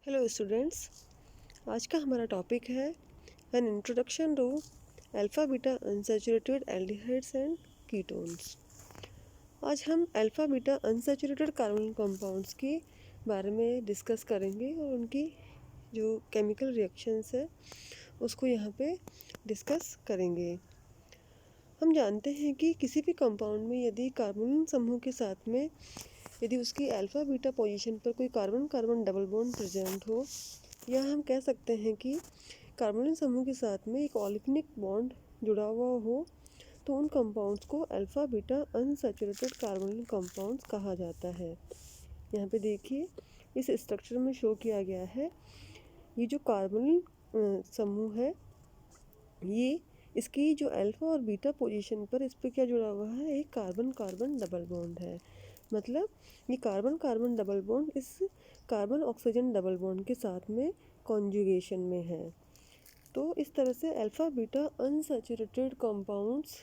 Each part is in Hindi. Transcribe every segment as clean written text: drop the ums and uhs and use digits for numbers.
Hello students. आज का हमारा टॉपिक है an introduction to alpha beta unsaturated aldehydes and ketones. आज हम alpha beta unsaturated carbon compounds के बारे में डिस्कस करेंगे और उनकी जो केमिकल रिएक्शंस है उसको यहाँ पे डिस्कस करेंगे। हम जानते हैं कि किसी भी कंपाउंड में यदि कार्बन समूह के साथ में यदि उसकी अल्फा बीटा पोजीशन पर कोई carbon carbon double bond present हो, या हम कह सकते हैं कि कार्बोनिल समूह के साथ में एक ऑलिफिनिक बॉन्ड जुड़ा हुआ हो, तो उन कंपाउंड्स को alpha beta unsaturated carbonyl compounds कहा जाता है। यहाँ पे देखिए इस स्ट्रक्चर में शो किया गया है। ये जो कार्बोनिल समूह है, ये इसकी जो अल्फा और बीटा पोजीशन पर इस पर क्या जुड़ा हुआ है, एक कार्बन कार्बन डबल बॉन्ड है। मतलब ये कार्बन कार्बन डबल बॉन्ड इस कार्बन ऑक्सीजन डबल बॉन्ड के साथ में कॉन्जुगेशन में है। तो इस तरह से अल्फा बीटा अनसैचुरेटेड कंपाउंड्स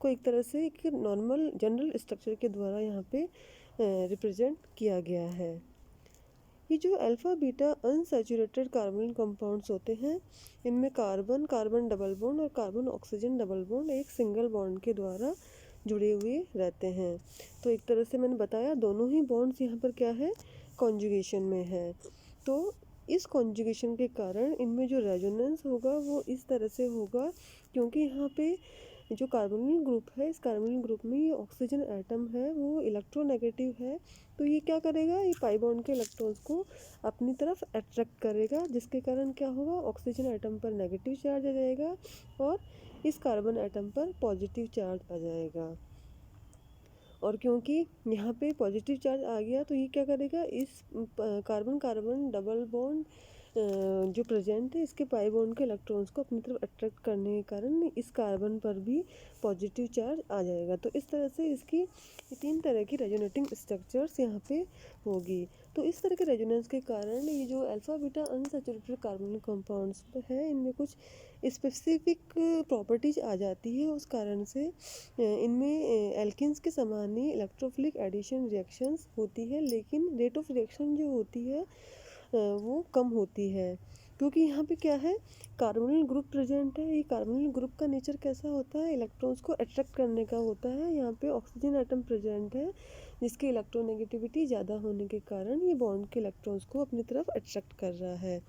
को एक तरह से एक नॉर्मल जनरल स्ट्रक्चर के द्वारा यहाँ पे रिप्रेजेंट किया गया है। ये जो alpha beta unsaturated carbon compounds होते हैं, इनमें कार्बन कार्बन डबल बॉन्ड और कार्बन ऑक्सीजन डबल बॉन्ड एक सिंगल बॉन्ड के द्वारा जुड़े हुए रहते हैं। तो एक तरह से मैंने बताया दोनों ही बॉन्ड्स यहाँ पर क्या है, कॉन्जुगेशन में है। तो इस कॉन्जुगेशन के कारण इनमें जो रेजोनेंस होगा वो इस तरह से होगा, क्योंकि यहाँ पे जो कार्बोनिल ग्रुप है, इस कार्बोनिल ग्रुप में ये ऑक्सीजन एटम है वो इलेक्ट्रोनेगेटिव है। तो ये क्या करेगा, ये पाई बॉन्ड के इलेक्ट्रॉन्स को अपनी तरफ अट्रैक्ट करेगा, जिसके कारण क्या होगा, ऑक्सीजन एटम पर नेगेटिव चार्ज आ जाएगा और इस कार्बन एटम पर पॉजिटिव चार्ज आ जाएगा। और क्योंकि यहाँ पे पॉजिटिव चार्ज आ गया, तो ये क्या करेगा, इस कार्बन कार्बन डबल बॉन्ड जो प्रेजेंट है, इसके पाई बॉन्ड के इलेक्ट्रॉन्स को अपनी तरफ अट्रैक्ट करने के कारण इस कार्बन पर भी पॉजिटिव चार्ज आ जाएगा। तो इस तरह से इसकी 3 तरह की रेजोनेटिंग स्ट्रक्चर्स यहाँ पे होगी। तो इस तरह के रेजोनेंस के कारण ये जो alpha beta unsaturated carbonyl compounds है, इनमें कुछ स्पेसिफिक प्रॉपर्टीज आ जाती है। उस कारण से इनमें एल्किन्स के समान ही इलेक्ट्रोफिलिक एडिशन रिएक्शंस होती है, लेकिन रेट ऑफ रिएक्शन जो होती है वो कम होती है, क्योंकि यहाँ पे क्या है, कार्बोनिल ग्रुप प्रेजेंट है। ये कार्बोनिल ग्रुप का नेचर कैसा होता है, इलेक्ट्रॉन्स को अट्रैक्ट करने का होता है। यहाँ पे ऑक्सीजन एटम प्रेजेंट है जिसकी इलेक्ट्रोनेगेटिविटी ज़्यादा होने के कारण ये बॉन्ड के इलेक्ट्रॉन्स को अपनी तरफ अट्रैक्ट कर रहा है।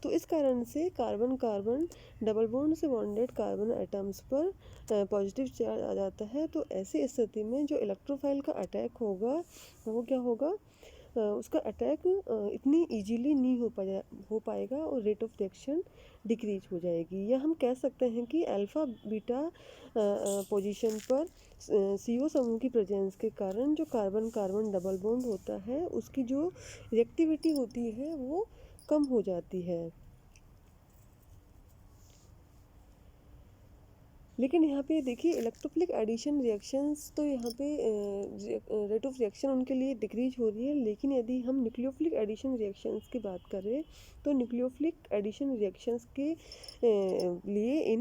तो इस कारण से कार्बन कार्बन डबल बॉन्ड से बॉन्डेड कार्बन एटम्स पर पॉजिटिव चार्ज आ जाता है। तो ऐसी स्थिति में जो इलेक्ट्रोफाइल का अटैक होगा वो क्या होगा, उसका अटैक इतनी इजीली नहीं हो पाएगा और रेट ऑफ रिएक्शन डिक्रीज हो जाएगी। या हम कह सकते हैं कि अल्फ़ा बीटा पोजीशन पर CO समूह की प्रेजेंस के कारण जो कार्बन कार्बन डबल बॉन्ड होता है, उसकी जो रिएक्टिविटी होती है वो कम हो जाती है। लेकिन यहाँ पे देखिए इलेक्ट्रोफिलिक एडिशन रिएक्शंस, तो यहाँ पे रेट ऑफ रिएक्शन उनके लिए डिक्रीज हो रही है। लेकिन यदि हम न्यूक्लियोफिलिक एडिशन रिएक्शंस की बात करें, तो न्यूक्लियोफिलिक एडिशन रिएक्शंस के लिए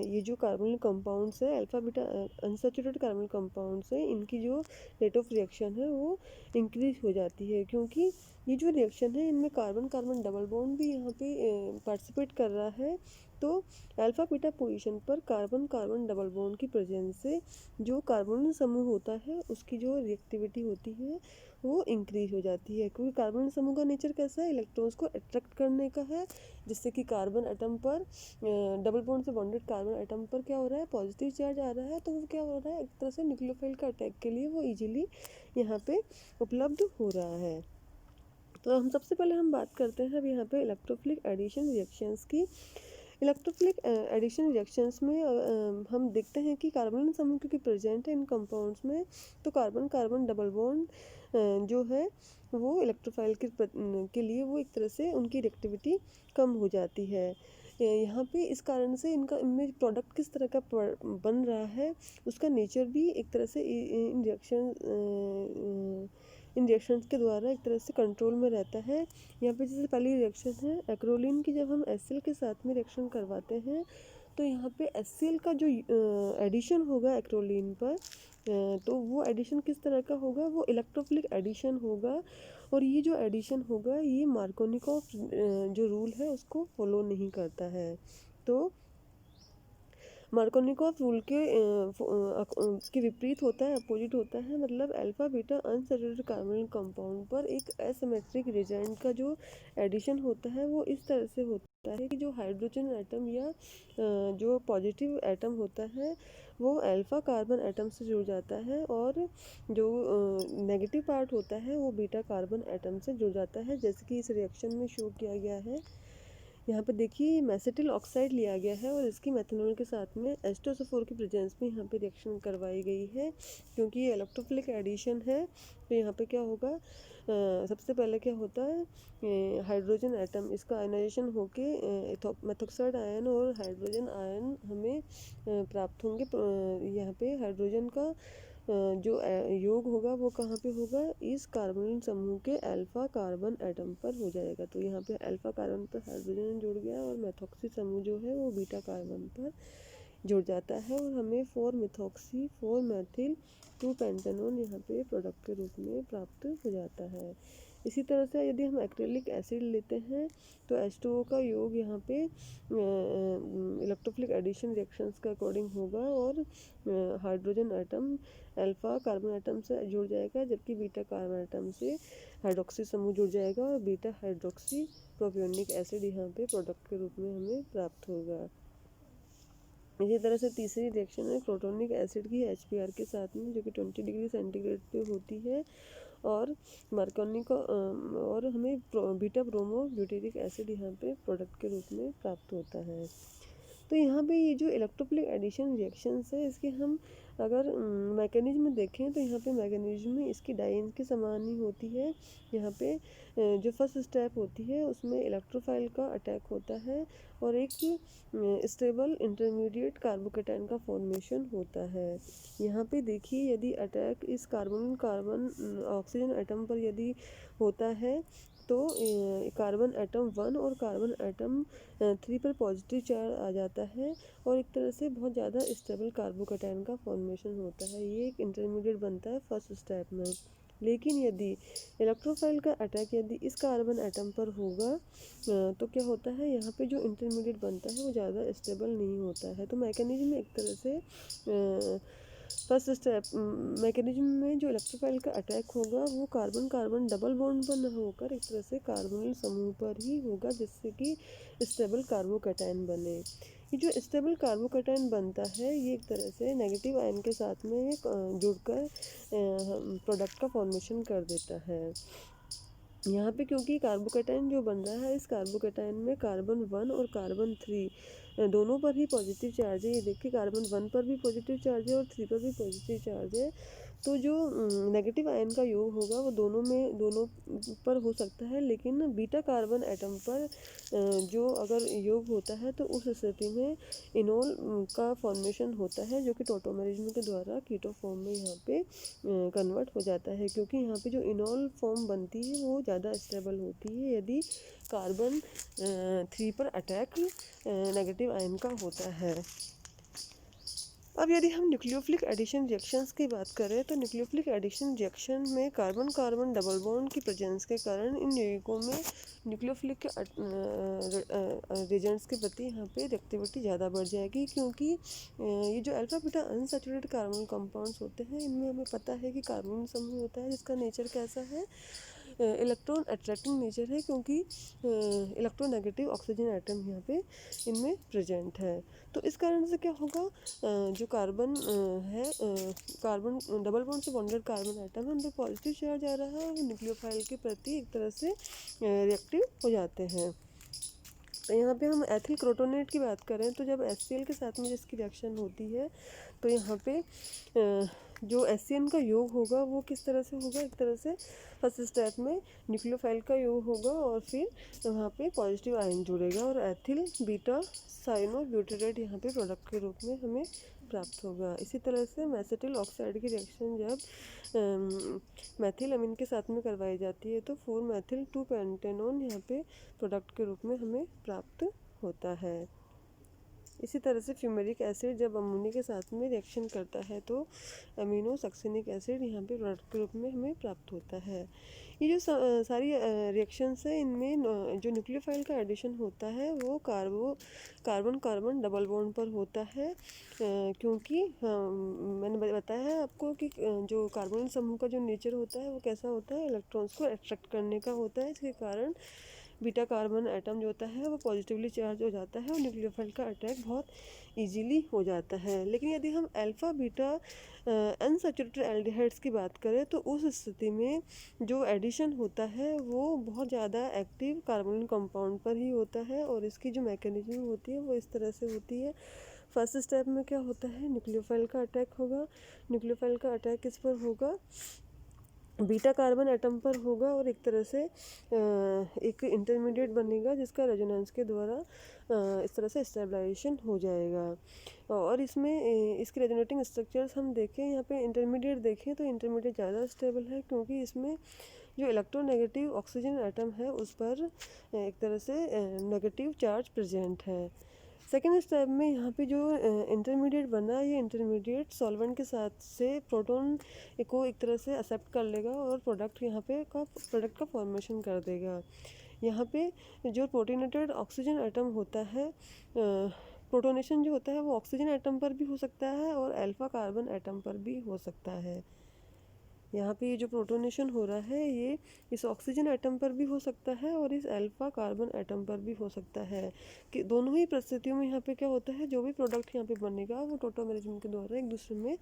ये जो कार्बोनिल कंपाउंड्स है, alpha beta unsaturated carbonyl compounds है, इनकी जो रेट ऑफ रिएक्शन है वो इंक्रीज हो जाती है, क्योंकि ये जो रिएक्शन है इनमें कार्बन कार्बन डबल बॉन्ड भी यहाँ पे पार्टिसिपेट कर रहा है। तो अल्फा बीटा पोजीशन पर कार्बन कार्बन डबल बॉन्ड की प्रेजेंस से जो कार्बोनिल समूह होता है उसकी जो रिएक्टिविटी होती है वो इंक्रीज हो जाती है, क्योंकि कार्बन समूह का नेचर कैसा है, इलेक्ट्रॉन्स को अट्रैक्ट करने का है, जिससे कि कार्बन एटम पर डबल बॉन्ड से बॉन्डेड कार्बन एटम पर क्या हो रहा है, पॉजिटिव चार्ज आ रहा है। तो वो क्या हो रहा है, एक तरह से न्यूक्लियोफाइल का अटैक के लिए वो इजीली यहाँ पे उपलब्ध हो रहा है। तो हम सबसे पहले हम बात करते हैं अब यहाँ पे इलेक्ट्रोफिलिक एडिशन रिएक्शंस की। इलेक्ट्रोफिलिक एडिशन रिएक्शंस में हम देखते हैं कि कार्बन समूह क्योंकि प्रेजेंट है इन कंपाउंड्स में, तो कार्बन कार्बन डबल बॉन्ड जो है वो इलेक्ट्रोफाइल के लिए वो एक तरह से उनकी रिएक्टिविटी कम हो जाती है। यहाँ पे इस कारण से इनमें प्रोडक्ट किस तरह का बन रहा है, उसका नेचर भी एक तरह से इन रिएक्शंस के द्वारा एक तरह से कंट्रोल में रहता है। यहाँ पे जैसे पहली रिएक्शन है एक्रोलीन की, जब हम एसिल के साथ में रिएक्शन करवाते हैं तो यहाँ पे HCl का जो एडिशन होगा एक्रोलीन पर, तो वो एडिशन किस तरह का होगा, वो इलेक्ट्रोफिलिक एडिशन होगा। और ये जो एडिशन होगा ये मार्कोनिकॉफ जो रूल है उसको फॉलो नहीं करता है। तो मार्कोनिकॉफ रूल के विपरीत होता है, अपोजिट होता है। मतलब alpha beta unsaturated carbonyl compound पर एक एसिमेट्रिक रिएजेंट का जो एडिशन होता है वो इस तरह से होता है कि जो हाइड्रोजन एटम या जो पॉजिटिव एटम होता है वो अल्फा कार्बन एटम से जुड़ जाता है, और जो नेगेटिव पार्ट होता है वो बीटा कार्बन एटम से जुड़ जाता है, जैसे कि इस रिएक्शन में शो किया गया है। यहाँ पे देखिए मेसेटिल ऑक्साइड लिया गया है और इसकी मेथनॉल के साथ में H2SO4 की प्रेजेंस में यहाँ पे रिएक्शन करवाई गई है, क्योंकि ये इलेक्ट्रोफिलिक एडिशन है। तो यहाँ पे क्या होगा, सबसे पहले क्या होता है, हाइड्रोजन एटम इसका आयनाइजेशन होके मेथॉक्साइड आयन और हाइड्रोजन आयन हमें प्राप्त होंगे। यहाँ पे हाइड्रोजन का जो योग होगा वो कहाँ पे होगा, इस कार्बोनिल समूह के अल्फा कार्बन एटम पर हो जाएगा। तो यहाँ पे अल्फा कार्बन पर हाइड्रोजन जुड़ गया और मेथॉक्सी समूह जो है वो बीटा कार्बन पर जुड़ जाता है, और हमें 4 मिथॉक्सी 4 मैथिल 2 पेंटेनॉन यहाँ पे प्रोडक्ट के रूप में प्राप्त हो जाता है। इसी तरह से यदि हम एक्रेलिक एसिड लेते हैं तो H2O का योग यहाँ पे इलेक्ट्रोफिलिक एडिशन रिएक्शंस के अकॉर्डिंग होगा, और hydrogen atom alpha carbon atom से जुड़ जाएगा, जबकि बीटा कार्बन एटम से हाइड्रोक्सी समूह जुड़ जाएगा और बीटा हाइड्रोक्सी प्रोपियोनिक एसिड यहाँ पे प्रोडक्ट के रूप में हमें प्राप्त होगा। इसी तरह से तीसरी रिएक्शन है प्रोटोनिक एसिड की HBr के साथ में, जो कि 20 डिग्री सेंटीग्रेड पे होती है, और मार्कोनिक और हमें बीटा ब्रोमो ब्यूटेरिक एसिड यहाँ पे प्रोडक्ट के रूप में प्राप्त होता है। तो यहाँ पे ये जो इलेक्ट्रोफिलिक एडिशन रिएक्शंस है इसके हम अगर मैकेनिज्म देखें तो यहाँ पे मैकेनिज्म में इसकी डाइंस के समान ही होती है। यहाँ पे जो फर्स्ट स्टेप होती है उसमें इलेक्ट्रोफाइल का अटैक होता है और एक स्टेबल इंटरमीडिएट कार्बोकेटाइन का फॉर्मेशन होता है। यहाँ पे देखिए यदि अटैक इस कार्बन ऑक्सीजन एटम पर यदि होता है तो कार्बन एटम 1 और कार्बन एटम 3 पर पॉजिटिव चार्ज आ जाता है और एक तरह से बहुत ज़्यादा स्टेबल कार्बोकेटाइन का फॉर्मेशन होता है। ये एक इंटरमीडिएट बनता है फर्स्ट स्टेप में। लेकिन यदि इलेक्ट्रोफाइल का अटैक यदि इस कार्बन एटम पर होगा तो क्या होता है, यहाँ पे जो इंटरमीडिएट बनता है वो ज़्यादा स्टेबल नहीं होता है। तो मैकेनिज्म एक तरह से फर्स्ट स्टेप मैकेनिज्म में जो इलेक्ट्रोफाइल का अटैक होगा वो कार्बन कार्बन डबल बॉन्ड पर न होकर एक तरह से कार्बोनिल समूह पर ही होगा, जिससे कि स्टेबल कार्बोकेटाइन बने। ये जो स्टेबल कार्बोकेटाइन बनता है ये एक तरह से नेगेटिव आयन के साथ में जुड़कर प्रोडक्ट का फॉर्मेशन कर देता है। यहाँ पे क्योंकि कार्बोकेटाइन जो बन रहा है इस कार्बोकेटाइन में कार्बन 1 और कार्बन 3 दोनों पर ही पॉजिटिव चार्ज है। ये देखिए कार्बन 1 पर भी पॉजिटिव चार्ज है और 3 पर भी पॉजिटिव चार्ज है। तो जो नेगेटिव आयन का योग होगा वो दोनों पर हो सकता है, लेकिन बीटा कार्बन एटम पर जो अगर योग होता है तो उस स्थिति में इनोल का फॉर्मेशन होता है, जो कि टोटोमेरिज्म के द्वारा कीटो फॉर्म में यहाँ पे कन्वर्ट हो जाता है, क्योंकि यहाँ पे जो इनोल फॉर्म बनती है वो ज़्यादा स्टेबल होती है यदि कार्बन 3 पर अटैक नेगेटिव आयन का होता है। अब यदि हम न्यूक्लियोफिलिक एडिशन रिएक्शंस की बात करें तो न्यूक्लियोफिलिक एडिशन रिएक्शन में कार्बन कार्बन डबल बॉन्ड की प्रेजेंस के कारण इन यौगिकों में न्यूक्लियोफिलिक रिएजेंट्स के प्रति यहाँ पे रिएक्टिविटी ज़्यादा बढ़ जाएगी, क्योंकि ये जो alpha beta unsaturated carbon compounds होते हैं इनमें हमें पता है कि कार्बन समूह होता है जिसका नेचर कैसा है, इलेक्ट्रॉन अट्रैक्टिंग नेचर है, क्योंकि इलेक्ट्रोनेगेटिव ऑक्सीजन एटम यहाँ पे इनमें प्रेजेंट है। तो इस कारण से क्या होगा, जो कार्बन है कार्बन डबल बॉन्ड से बॉन्डेड कार्बन एटम है उन पर पॉजिटिव चार्ज आ रहा है और न्यूक्लियोफाइल के प्रति एक तरह से रिएक्टिव हो जाते हैं। तो यहाँ पे हम एथिल क्रोटोनेट की बात करें तो जब HCl के साथ में जिसकी रिएक्शन होती है तो यहाँ पे जो HCN का योग होगा वो किस तरह से होगा, एक तरह से फर्स्ट स्टेप में न्यूक्लियोफाइल का योग होगा और फिर वहाँ पे पॉजिटिव आयन जुड़ेगा और एथिल बीटा साइनो ब्यूटेरेट यहाँ पे प्रोडक्ट के रूप में हमें प्राप्त होगा। इसी तरह से मेसेटिल ऑक्साइड की रिएक्शन जब मैथिल अमीन के साथ में करवाई जाती है तो 4 मैथिल 2 पेंटेनॉन यहाँ पे प्रोडक्ट के रूप में हमें प्राप्त होता है। इसी तरह से फ्यूमेरिक एसिड जब अमोनिया के साथ में रिएक्शन करता है तो अमीनो सक्सिनिक एसिड यहाँ पे प्रोडक्ट के रूप में हमें प्राप्त होता है। ये जो सारी रिएक्शंस है, इनमें जो न्यूक्लियोफाइल का एडिशन होता है वो कार्बन कार्बन डबल बॉन्ड पर होता है, क्योंकि मैंने बताया है आपको कि जो कार्बोनिल समूह का जो नेचर होता है वो कैसा होता है, इलेक्ट्रॉन्स को अट्रैक्ट करने का होता है। इसके कारण बीटा कार्बन एटम जो होता है वो पॉजिटिवली चार्ज हो जाता है और न्यूक्लियोफाइल का अटैक बहुत इजीली हो जाता है। लेकिन यदि हम अल्फ़ा बीटा अनसैचुरेटेड एल्डिहाइड्स की बात करें तो उस स्थिति में जो एडिशन होता है वो बहुत ज़्यादा एक्टिव कार्बोनिल कंपाउंड पर ही होता है, और इसकी जो मैकेनिज्म होती है वो इस तरह से होती है। फर्स्ट स्टेप में क्या होता है, न्यूक्लियोफाइल का अटैक होगा। न्यूक्लियोफाइल का अटैक किस पर होगा, बीटा कार्बन एटम पर होगा, और एक तरह से एक इंटरमीडिएट बनेगा जिसका रेजोनेंस के द्वारा इस तरह से स्टेबलाइजेशन हो जाएगा। और इसमें इसके रेजोनेटिंग स्ट्रक्चर्स हम देखें, यहाँ पे इंटरमीडिएट देखें तो इंटरमीडिएट ज़्यादा स्टेबल है, क्योंकि इसमें जो इलेक्ट्रोनेगेटिव ऑक्सीजन एटम है उस पर एक तरह से नेगेटिव चार्ज प्रेजेंट है। सेकेंड स्टेप में यहाँ पे जो इंटरमीडिएट बना, ये इंटरमीडिएट सॉल्वेंट के साथ से प्रोटॉन को एक तरह से एक्सेप्ट कर लेगा और प्रोडक्ट यहाँ पे प्रोडक्ट का फॉर्मेशन कर देगा। यहाँ पे जो प्रोटोनेटेड ऑक्सीजन एटम होता है, प्रोटोनेशन जो होता है वो ऑक्सीजन एटम पर भी हो सकता है और अल्फा कार्बन एटम पर भी हो सकता है। यहाँ पे ये जो प्रोटोनेशन हो रहा है ये इस ऑक्सीजन एटम पर भी हो सकता है और इस अल्फा कार्बन एटम पर भी हो सकता है। कि दोनों ही परिस्थितियों में यहाँ पे क्या होता है, जो भी प्रोडक्ट यहाँ पे बनेगा वो टोटोमेरिज्म के द्वारा एक दूसरे में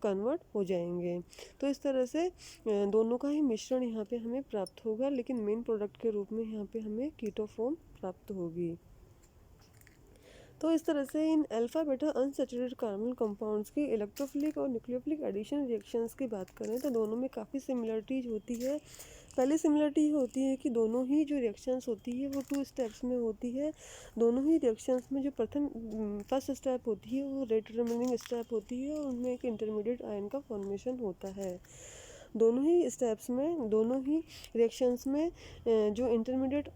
कन्वर्ट हो जाएंगे। तो इस तरह से दोनों का ही मिश्रण यहाँ पे हमें प्राप्त होगा, लेकिन मेन प्रोडक्ट के रूप में यहाँ पे हमें कीटोफॉर्म प्राप्त होगी। तो इस तरह से इन alpha beta unsaturated carbon compounds की इलेक्ट्रोफिलिक और न्यूक्लियोफिलिक एडिशन रिएक्शंस की बात करें तो दोनों में काफ़ी सिमिलरिटीज होती है। पहली सिमिलरिटी होती है कि दोनों ही जो रिएक्शंस होती है वो 2 स्टेप्स में होती है। दोनों ही रिएक्शंस में जो फर्स्ट स्टेप होती है वो रेट डिटरमिनिंग स्टेप होती है और उनमें एक इंटरमीडिएट आयन का फॉर्मेशन होता है। दोनों ही स्टेप्स में, दोनों ही रिएक्शंस में जो इंटरमीडिएट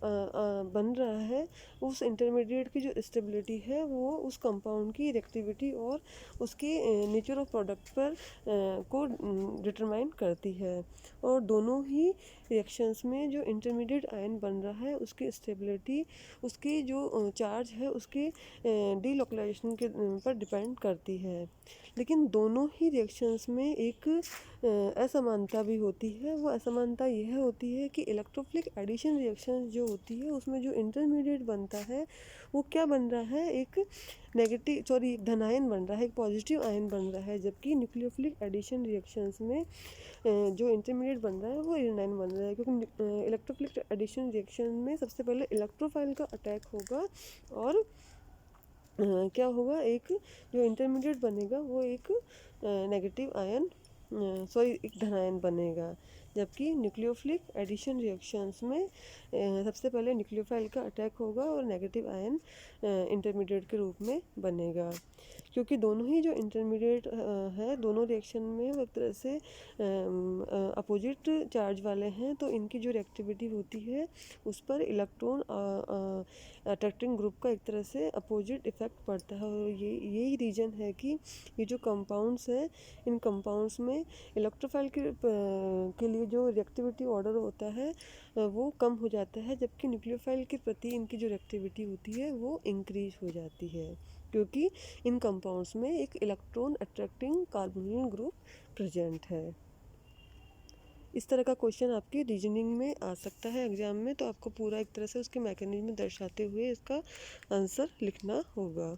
बन रहा है उस इंटरमीडिएट की जो स्टेबिलिटी है वो उस कंपाउंड की रिएक्टिविटी और उसकी नेचर ऑफ प्रोडक्ट पर को डिटरमाइन करती है। और दोनों ही रिएक्शंस में जो इंटरमीडिएट आयन बन रहा है उसकी स्टेबिलिटी, उसकी जो चार्ज है उसके डीलोकलाइजेशन के पर डिपेंड करती है। लेकिन दोनों ही रिएक्शंस में एक असमानता भी होती है। वो असमानता यह होती है कि इलेक्ट्रोफिलिक एडिशन रिएक्शन जो होती है उसमें जो इंटरमीडिएट बनता है वो क्या बन रहा है, एक धन आयन बन रहा है, एक पॉजिटिव आयन बन रहा है। जबकि न्यूक्लियोफिलिक एडिशन रिएक्शंस में जो इंटरमीडिएट बन रहा है वो एनायन बन रहा है, क्योंकि इलेक्ट्रोफिलिक एडिशन रिएक्शन में सबसे पहले इलेक्ट्रोफाइल का अटैक होगा और क्या होगा, एक जो इंटरमीडिएट बनेगा वो एक नेगेटिव आयन एक धन आयन बनेगा। जबकि न्यूक्लियोफिलिक एडिशन रिएक्शंस में सबसे पहले न्यूक्लियोफाइल का अटैक होगा और नेगेटिव आयन इंटरमीडिएट के रूप में बनेगा। क्योंकि दोनों ही जो इंटरमीडिएट है दोनों रिएक्शन में वो एक तरह से अपोजिट चार्ज वाले हैं, तो इनकी जो रिएक्टिविटी होती है उस पर इलेक्ट्रॉन अट्रैक्टिंग ग्रुप का एक तरह से अपोजिट इफेक्ट पड़ता है। और यही रीज़न है कि ये जो कंपाउंड्स हैं इन कंपाउंड्स में इलेक्ट्रोफाइल के लिए जो रिएक्टिविटी ऑर्डर होता है वो कम हो जाता है, जबकि न्यूक्लियोफाइल के प्रति इनकी जो रिएक्टिविटी होती है वो इंक्रीज हो जाती है, क्योंकि इन कंपाउंड्स में एक electron attracting carbonyl group present है। इस तरह का क्वेश्चन आपकी रीजनिंग में आ सकता है एग्जाम में, तो आपको पूरा एक तरह से उसके मैकेनिज्म दर्शाते हुए इसका आंसर लिखना होगा।